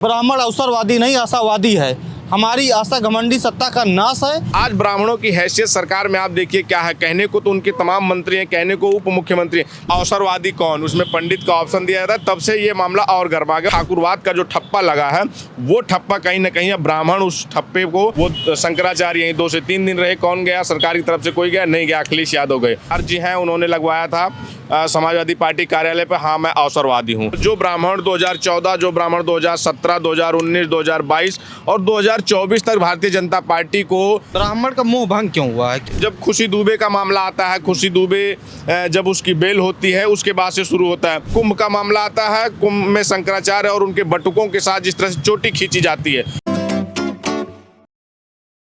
ब्राह्मण अवसरवादी नहीं आशावादी है। हमारी आशा घमंडी सत्ता का नाश है। आज ब्राह्मणों की हैसियत सरकार में आप देखिए क्या है। कहने को तो उनके तमाम मंत्री हैं, कहने को उप मुख्यमंत्री, अवसरवादी कौन, उसमें पंडित का ऑप्शन दिया जाता है। तब से ये मामला और गर्मा गया। ठाकुरवाद का जो ठप्पा लगा है वो ठप्पा कहीं ना कहीं अब ब्राह्मण उस ठप्पे को, वो शंकराचार्य यहीं 2 से 3 दिन रहे, कौन गया, सरकार की तरफ से कोई गया नहीं, गया अखिलेश यादव गए। जी हैं, उन्होंने लगवाया था समाजवादी पार्टी कार्यालय पर, हाँ मैं अवसरवादी हूँ। जो ब्राह्मण 2014, जो ब्राह्मण 2017, 2019, 2022 और 2024 तक भारतीय जनता पार्टी को ब्राह्मण का मोह भंग क्यों हुआ है? जब खुशी दुबे का मामला आता है, खुशी दुबे जब उसकी बेल होती है उसके बाद से शुरू होता है। कुंभ का मामला आता है, कुंभ में शंकराचार्य और उनके बटुकों के साथ जिस तरह से चोटी खींची जाती है।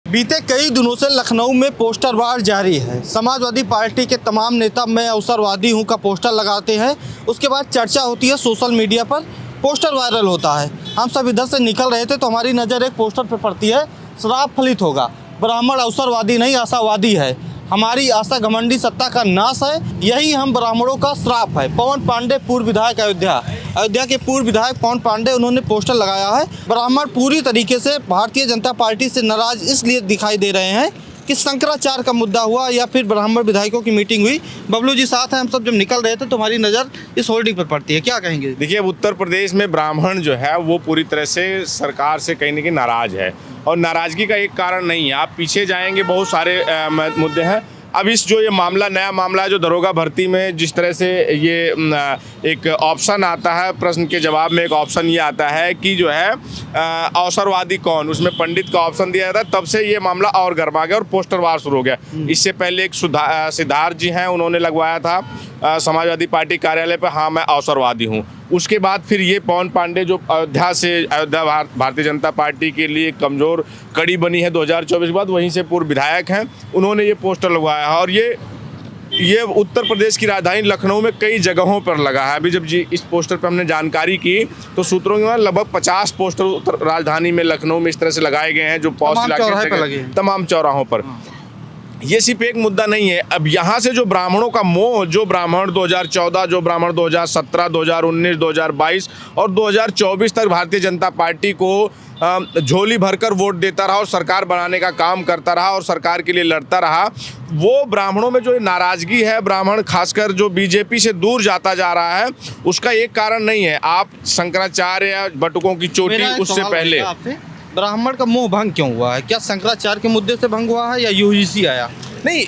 बीते कई दिनों से लखनऊ में पोस्टर वार जारी है। समाजवादी पार्टी के तमाम नेता मैं अवसरवादी हूं का पोस्टर लगाते हैं। उसके बाद चर्चा होती है सोशल मीडिया पर, पोस्टर वायरल होता है। हम सब इधर से निकल रहे थे तो हमारी नज़र एक पोस्टर पर पड़ती है, श्राप फलित होगा। ब्राह्मण अवसरवादी नहीं आशावादी है। हमारी आशा घमंडी सत्ता का नाश है। यही हम ब्राह्मणों का श्राप है। पवन पांडे, पूर्व विधायक अयोध्या के पूर्व विधायक पवन पांडे, उन्होंने पोस्टर लगाया है। ब्राह्मण पूरी तरीके से भारतीय जनता पार्टी से नाराज इसलिए दिखाई दे रहे हैं कि शंकराचार्य का मुद्दा हुआ या फिर ब्राह्मण विधायकों की मीटिंग हुई। बबलू जी साथ हैं, हम सब जब निकल रहे थे तो हमारी नज़र इस होर्डिंग पर पड़ती है। क्या कहेंगे? देखिए, अब उत्तर प्रदेश में ब्राह्मण जो है वो पूरी तरह से सरकार से कहीं ना कहीं नाराज है, और नाराजगी का एक कारण नहीं है। आप पीछे जाएंगे, बहुत सारे मुद्दे हैं। अब इस जो ये मामला, नया मामला है जो दरोगा भर्ती में जिस तरह से ये एक ऑप्शन आता है, प्रश्न के जवाब में एक ऑप्शन ये आता है कि जो है अवसरवादी कौन, उसमें पंडित का ऑप्शन दिया जाता है। तब से ये मामला और गर्मा गया और पोस्टर वार शुरू हो गया। इससे पहले एक सिद्धार्थ जी हैं, उन्होंने लगवाया था समाजवादी पार्टी कार्यालय पर, हाँ मैं अवसरवादी हूँ। उसके बाद फिर ये पवन पांडे जो अयोध्या भारतीय जनता पार्टी के लिए कमज़ोर कड़ी बनी है 2024 के बाद, वहीं से पूर्व विधायक हैं, उन्होंने ये पोस्टर लगवाया है। और ये उत्तर प्रदेश की राजधानी लखनऊ में कई जगहों पर लगा है। अभी जब जी इस पोस्टर पर हमने जानकारी की तो सूत्रों के लगभग 50 पोस्टर उत्तर राजधानी में लखनऊ में इस तरह से लगाए गए हैं, जो पॉश इलाके तमाम चौराहों पर। ये सिर्फ एक मुद्दा नहीं है। अब यहाँ से जो ब्राह्मणों का मोह, जो ब्राह्मण 2014, जो ब्राह्मण 2017, 2019, 2022 और 2024 तक भारतीय जनता पार्टी को झोली भरकर वोट देता रहा और सरकार बनाने का काम करता रहा और सरकार के लिए लड़ता रहा, वो ब्राह्मणों में जो नाराज़गी है, ब्राह्मण खासकर जो बीजेपी से दूर जाता जा रहा है, उसका एक कारण नहीं है। आप शंकराचार्य या बटुकों की चोटी, उससे पहले ब्राह्मण का मोह भंग क्यों हुआ है? क्या शंकराचार्य के मुद्दे से भंग हुआ है या यूजीसी आया? नहीं,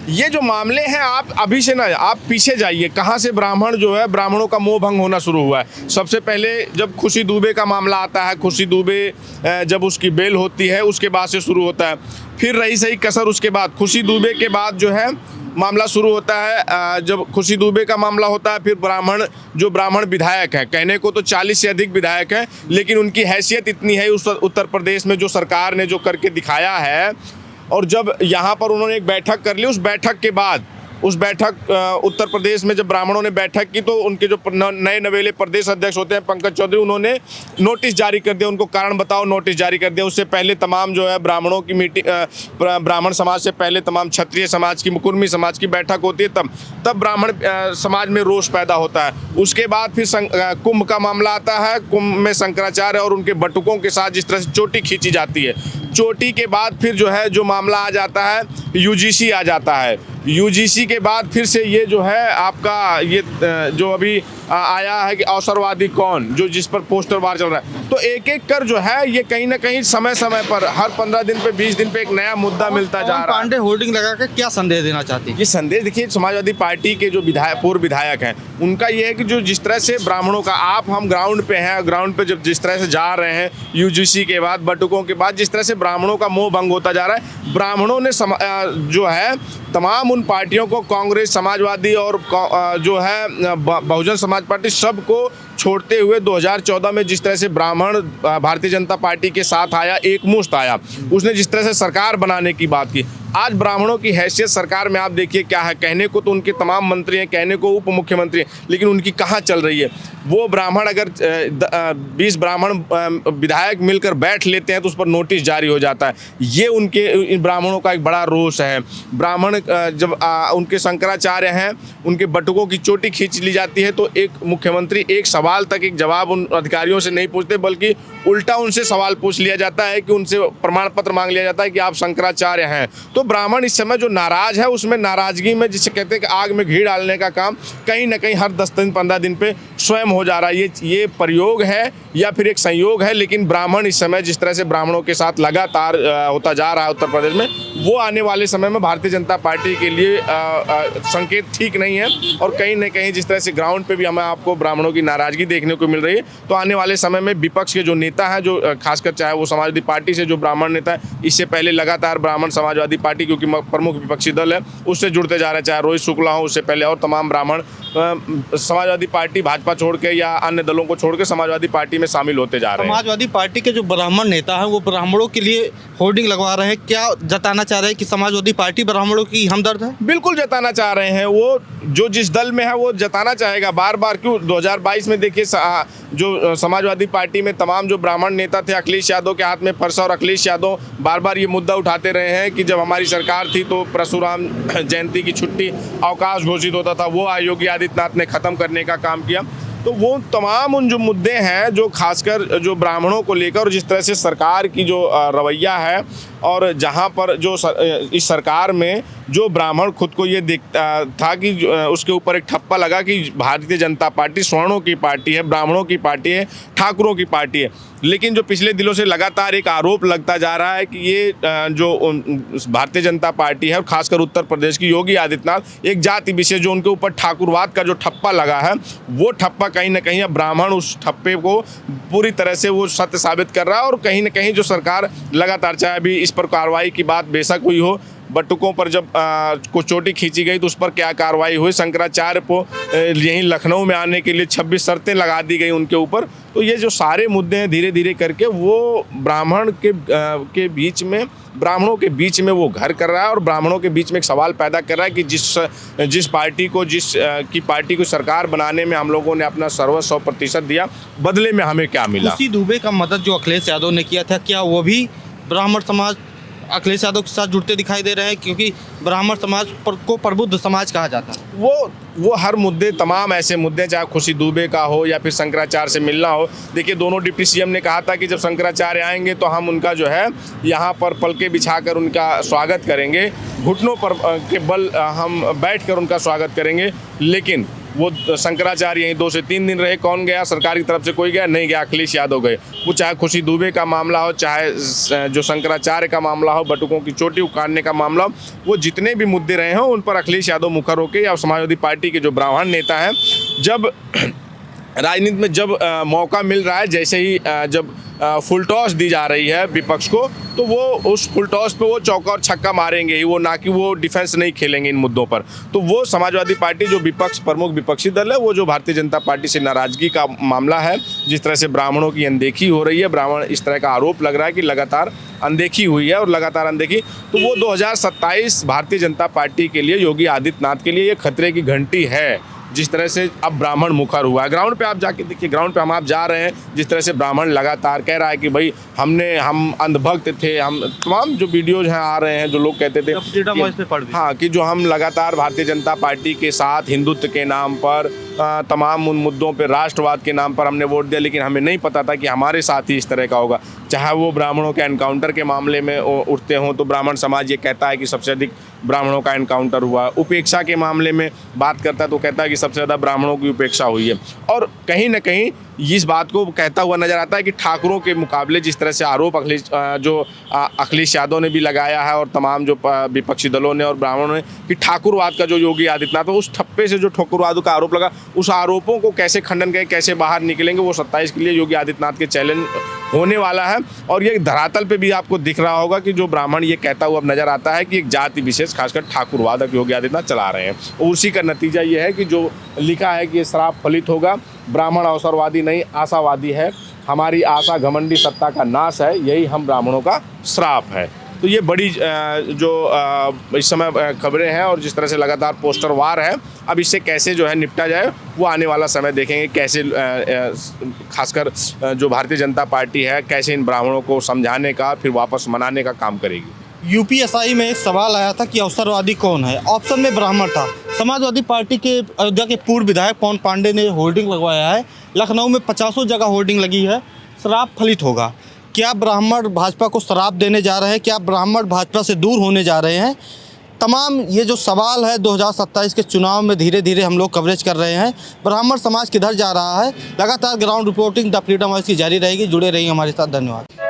ये जो मामले हैं, आप अभी से ना, आप पीछे जाइए, कहाँ से ब्राह्मण जो है, ब्राह्मणों का मोह भंग होना शुरू हुआ है। सबसे पहले जब खुशी दुबे का मामला आता है, खुशी दुबे जब उसकी बेल होती है उसके बाद से शुरू होता है। फिर रही सही कसर, उसके बाद खुशी दुबे के बाद जो है मामला शुरू होता है। जब खुशी दुबे का मामला होता है, फिर ब्राह्मण विधायक हैं, कहने को तो 40 से अधिक विधायक हैं, लेकिन उनकी हैसियत इतनी है उस उत्तर प्रदेश में जो सरकार ने जो करके दिखाया है। और जब यहाँ पर उन्होंने एक बैठक कर ली, उस बैठक के बाद, उत्तर प्रदेश में जब ब्राह्मणों ने बैठक की तो उनके जो नए नवेले प्रदेश अध्यक्ष होते हैं पंकज चौधरी, उन्होंने नोटिस जारी कर दिया, उनको कारण बताओ नोटिस जारी कर दिया। उससे पहले तमाम जो है ब्राह्मणों की मीटिंग, ब्राह्मण समाज से पहले तमाम क्षत्रिय समाज की, कुर्मी समाज की बैठक होती है, तब ब्राह्मण समाज में रोष पैदा होता है। उसके बाद फिर कुंभ का मामला आता है, कुंभ में शंकराचार्य और उनके बटुकों के साथ जिस तरह से चोटी खींची जाती है, चोटी के बाद फिर जो है जो मामला आ जाता है, यूजीसी आ जाता है। यूजीसी के बाद फिर से ये जो है आपका ये जो अभी आया है कि अवसरवादी कौन, जो जिस पर पोस्टर वार चल रहा है। तो एक एक कर जो है ये कहीं ना कहीं समय समय पर हर 15 दिन पे, 20 दिन पे एक नया मुद्दा मिलता जा रहा है। पांडे होर्डिंग लगा के क्या संदेश देना चाहती है? ये संदेश देखिए, समाजवादी पार्टी के जो पूर्व विधायक हैं, उनका ये है कि जो जिस तरह से ब्राह्मणों का, हम ग्राउंड पे हैं, ग्राउंड पे जब जिस तरह से जा रहे हैं, यूजीसी के बाद, बटुकों के बाद, जिस तरह से ब्राह्मणों का मोह भंग होता जा रहा है, ब्राह्मणों ने जो है तमाम उन पार्टियों को, कांग्रेस, समाजवादी और जो है बहुजन समाज पार्टी, सबको छोड़ते हुए 2014 में जिस तरह से ब्राह्मण भारतीय जनता पार्टी के साथ आया, एकमुश्त आया, उसने जिस तरह से सरकार बनाने की बात की, आज ब्राह्मणों की हैसियत सरकार में आप देखिए क्या है। कहने को तो उनके तमाम मंत्री हैं, कहने को उप मुख्यमंत्री हैं, लेकिन उनकी कहाँ चल रही है। वो ब्राह्मण अगर 20 ब्राह्मण विधायक मिलकर बैठ लेते हैं तो उस पर नोटिस जारी हो जाता है। ये उनके ब्राह्मणों का एक बड़ा रोष है। ब्राह्मण जब उनके शंकराचार्य हैं, उनके बटुकों की चोटी खींच ली जाती है तो एक मुख्यमंत्री एक सवाल सवाल तक एक जवाब उन अधिकारियों से नहीं पूछते, बल्कि उल्टा उनसे सवाल पूछ लिया जाता है कि उनसे प्रमाण पत्र मांग लिया जाता है कि आप शंकराचार्य हैं। तो ब्राह्मण इस समय जो नाराज है, उसमें नाराजगी में, जिसे कहते हैं कि आग में घी डालने का काम कहीं ना कहीं हर 10 दिन 15 दिन पे स्वयं हो जा रहा है। ये प्रयोग है या फिर एक संयोग है, लेकिन ब्राह्मण इस समय जिस तरह से ब्राह्मणों के साथ लगातार होता जा रहा है उत्तर प्रदेश में, वो आने वाले समय में भारतीय जनता पार्टी के लिए संकेत ठीक नहीं है। और कहीं ना कहीं जिस तरह से ग्राउंड पे भी हमें आपको ब्राह्मणों की नाराजगी देखने को मिल रही है, तो आने वाले समय में विपक्ष के जो नेता हैं, जो खासकर चाहे वो समाजवादी पार्टी से जो ब्राह्मण नेता है, इससे पहले लगातार ब्राह्मण समाजवादी पार्टी क्योंकि प्रमुख विपक्षी दल है, उससे जुड़ते जा रहे हैं, चाहे रोहित शुक्ला हो, उससे पहले और तमाम ब्राह्मण समाजवादी पार्टी भाजपा छोड़ के या अन्य दलों को छोड़ के समाजवादी पार्टी में शामिल होते जा रहे हैं। समाजवादी पार्टी के जो ब्राह्मण नेता हैं वो ब्राह्मणों के लिए होर्डिंग लगवा रहे हैं, क्या जताना चाह रहे हैं कि समाजवादी पार्टी ब्राह्मणों की हमदर्द है? बिल्कुल जताना चाह रहे हैं। वो जो जिस दल में है वो जताना चाहेगा, बार बार क्यों। 2022 में देखिए जो समाजवादी पार्टी में तमाम जो ब्राह्मण नेता थे, अखिलेश यादव के हाथ में पर्स, और अखिलेश यादव बार बार ये मुद्दा उठाते रहे हैं कि जब हमारी सरकार थी तो परशुराम जयंती की छुट्टी अवकाश घोषित होता था, वो योगी आदित्यनाथ ने ख़त्म करने का काम किया। तो वो तमाम उन जो मुद्दे हैं जो खासकर जो ब्राह्मणों को लेकर, और जिस तरह से सरकार की जो रवैया है, और जहाँ पर जो इस सरकार में जो ब्राह्मण खुद को ये दिखता था कि उसके ऊपर एक ठप्पा लगा कि भारतीय जनता पार्टी स्वर्णों की पार्टी है, ब्राह्मणों की पार्टी है, ठाकुरों की पार्टी है। लेकिन जो पिछले दिनों से लगातार एक आरोप लगता जा रहा है कि ये जो भारतीय जनता पार्टी है, और खासकर उत्तर प्रदेश की योगी आदित्यनाथ, एक जाति विशेष जो उनके ऊपर ठाकुरवाद का जो ठप्पा लगा है, वो ठप्पा कहीं ना कहीं अब ब्राह्मण उस ठप्पे को पूरी तरह से वो सत्य साबित कर रहा है। और कहीं ना कहीं जो सरकार लगातार, चाहे अभी इस पर कार्रवाई की बात बेशक हुई हो, बटुकों पर जब कुछ चोटी खींची गई तो उस पर क्या कार्रवाई हुई, शंकराचार्य को यहीं लखनऊ में आने के लिए 26 शर्तें लगा दी गई उनके ऊपर। तो ये जो सारे मुद्दे हैं धीरे धीरे करके वो ब्राह्मण के बीच में, ब्राह्मणों के बीच में वो घर कर रहा है, और ब्राह्मणों के बीच में एक सवाल पैदा कर रहा है कि जिस पार्टी को सरकार बनाने में हम लोगों ने अपना सर्वस्व 100% दिया, बदले में हमें क्या मिला। खुशी दुबे का मदद जो अखिलेश यादव ने किया था, क्या वो भी ब्राह्मण समाज अखिलेश यादव के साथ जुड़ते दिखाई दे रहे हैं? क्योंकि ब्राह्मण समाज को प्रबुद्ध समाज कहा जाता है। वो हर मुद्दे, तमाम ऐसे मुद्दे, चाहे खुशी दुबे का हो या फिर शंकराचार्य से मिलना हो। देखिए, दोनों डिप्टी सीएम ने कहा था कि जब शंकराचार्य आएंगे तो हम उनका जो है यहाँ पर पलके बिछाकर उनका स्वागत करेंगे, घुटनों पर के बल हम बैठकर उनका स्वागत करेंगे। लेकिन वो शंकराचार्य यहीं 2 से 3 दिन रहे। कौन गया? सरकार की तरफ से कोई गया नहीं गया, अखिलेश यादव गए। वो चाहे खुशी दुबे का मामला हो, चाहे जो शंकराचार्य का मामला हो, बटुकों की चोटी उखाड़ने का मामला हो, वो जितने भी मुद्दे रहे हों उन पर अखिलेश यादव मुखर होकर, या समाजवादी पार्टी के जो ब्राह्मण नेता हैं, जब राजनीति में जब मौका मिल रहा है, जैसे ही जब फुल टॉस दी जा रही है विपक्ष को, तो वो उस फुल टॉस पे वो चौका और छक्का मारेंगे ही, वो ना कि वो डिफेंस नहीं खेलेंगे इन मुद्दों पर। तो वो समाजवादी पार्टी जो प्रमुख विपक्षी दल है, वो जो भारतीय जनता पार्टी से नाराजगी का मामला है, जिस तरह से ब्राह्मणों की अनदेखी हो रही है, ब्राह्मण इस तरह का आरोप लग रहा है कि लगातार अनदेखी हुई है और लगातार अनदेखी, तो वो 2027 भारतीय जनता पार्टी के लिए, योगी आदित्यनाथ के लिए ये खतरे की घंटी है। जिस तरह से अब ब्राह्मण मुखर हुआ है, ग्राउंड पे आप जाके देखिए, ग्राउंड पे आप जा रहे हैं, जिस तरह से ब्राह्मण लगातार कह रहा है कि भाई हम अंधभक्त थे, हम तमाम जो वीडियोज हैं आ रहे हैं, जो लोग कहते थे हाँ कि जो हम लगातार भारतीय जनता पार्टी के साथ हिंदुत्व के नाम पर, तमाम उन मुद्दों पे, राष्ट्रवाद के नाम पर हमने वोट दिया, लेकिन हमें नहीं पता था कि हमारे साथ ही इस तरह का होगा। चाहे वो ब्राह्मणों के एनकाउंटर के मामले में उठते हों, तो ब्राह्मण समाज ये कहता है कि सबसे अधिक ब्राह्मणों का एनकाउंटर हुआ। उपेक्षा के मामले में बात करता है तो कहता है कि सबसे ज़्यादा ब्राह्मणों की उपेक्षा हुई है। और कहीं ना कहीं इस बात को कहता हुआ नजर आता है कि ठाकुरों के मुकाबले जिस तरह से आरोप अखिलेश यादव ने भी लगाया है, और तमाम जो विपक्षी दलों ने और ब्राह्मणों ने, कि ठाकुरवाद का जो योगी आदित्यनाथ, उस ठप्पे से जो ठाकुरवाद का आरोप लगा, उस आरोपों को कैसे खंडन करें, कैसे बाहर निकलेंगे, वो 27 के लिए योगी आदित्यनाथ के चैलेंज होने वाला है। और ये धरातल पे भी आपको दिख रहा होगा कि जो ब्राह्मण ये कहता हुआ अब नजर आता है कि एक जाति विशेष, खासकर ठाकुरवाद योगी आदित्यनाथ चला रहे हैं, और उसी का नतीजा ये है कि जो लिखा है कि ये श्राप फलित होगा। ब्राह्मण अवसरवादी नहीं, आशावादी है, हमारी आशा घमंडी सत्ता का नाश है, यही हम ब्राह्मणों का श्राप है। तो ये बड़ी जो इस समय खबरें हैं, और जिस तरह से लगातार पोस्टर वार है, अब इससे कैसे जो है निपटा जाए वो आने वाला समय देखेंगे। कैसे खासकर जो भारतीय जनता पार्टी है, कैसे इन ब्राह्मणों को समझाने का, फिर वापस मनाने का काम करेगी। यूपीएसआई में एक सवाल आया था कि अवसरवादी कौन है। ऑप्शन में ब्राह्मण था। समाजवादी पार्टी के अयोध्या के पूर्व विधायक पवन पांडे ने होर्डिंग लगवाया है। लखनऊ में 50 जगह होर्डिंग लगी है, शराब फलित होगा। क्या ब्राह्मण भाजपा को शराब देने जा रहे हैं? क्या ब्राह्मण भाजपा से दूर होने जा रहे हैं? तमाम ये जो सवाल है 2027 के चुनाव में धीरे धीरे हम लोग कवरेज कर रहे हैं। ब्राह्मण समाज किधर जा रहा है, लगातार ground reporting the freedom voice की जारी रहेगी। जुड़े रहिए हमारे साथ। धन्यवाद।